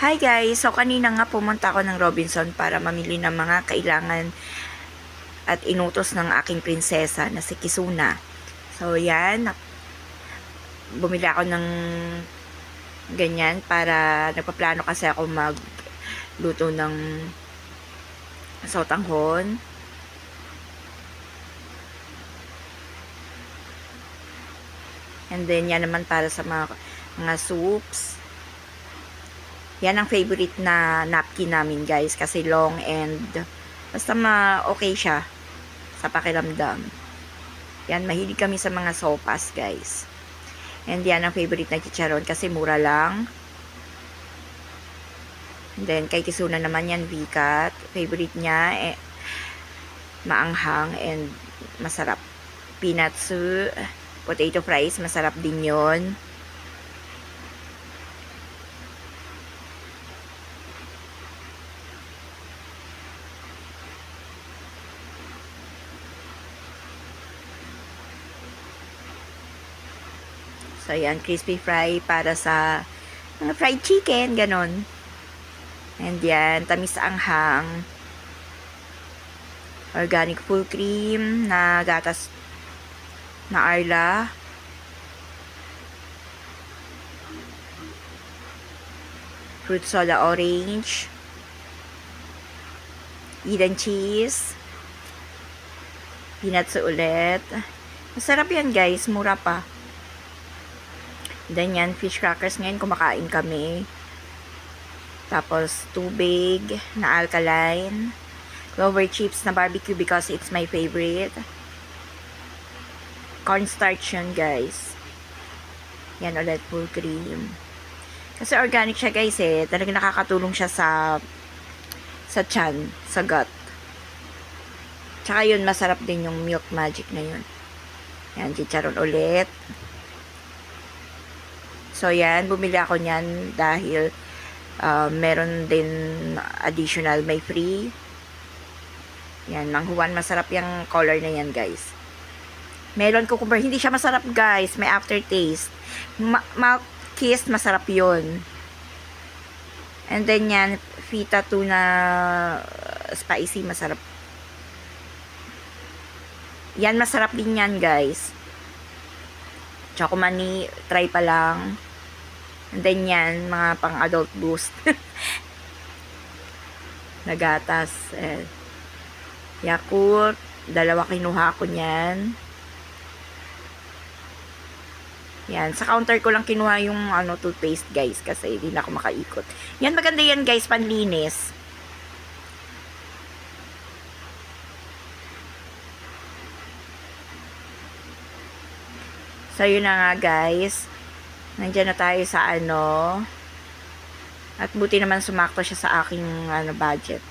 Hi guys! So kanina nga pumunta ako ng Robinson para mamili ng mga kailangan at inutos ng aking prinsesa na si Kizuna. So yan, bumili ako ng ganyan para nagpaplano kasi ako magluto ng sotanghon. And then yan naman para sa mga soups. Yan ang favorite na napkin namin guys kasi long and basta okay siya sa pakiramdam. Yan, mahilig kami sa mga sopas guys. And yan ang favorite na chicharon kasi mura lang. And then kay Kizuna naman yan Vikat. Favorite niya maanghang and masarap. Peanutsu, potato fries, masarap din yon. So, yan, crispy fry para sa mga fried chicken, ganon. And yan, tamis anghang. Organic full cream na gatas na Arla. Fruit soda orange. Eden cheese. Peanuts ulit. Masarap yan guys, mura pa. Then yan, fish crackers ngayon, kumakain kami. Tapos, tubig na alkaline. Clover chips na barbecue because it's my favorite. Cornstarch yun, guys. Yan ulit, full cream. Kasi organic siya, guys, Talagang nakakatulong siya sa tiyan, sa gut. Tsaka yun, masarap din yung milk magic na yun. Yan, chicharon ulit. So, yan. Bumili ako niyan dahil meron din additional. May free. Yan. Manghuan. Masarap yung color na yan, guys. Melon cucumber. Hindi siya masarap, guys. May aftertaste. Milk kiss. Masarap yun. And then, yan. Feta tuna spicy. Masarap. Yan. Masarap din yan, guys. Chocomani. Try pa lang. And then yan, mga pang-adult boost. Nagatas. Yakult. 2 kinuha ko niyan. Yan. Sa counter ko lang kinuha yung toothpaste guys. Kasi hindi na ako makaikot. Yan, maganda yan guys. Panlinis. So, yun na nga guys. Nandiyan na tayo sa At buti naman sumakto siya sa aking budget.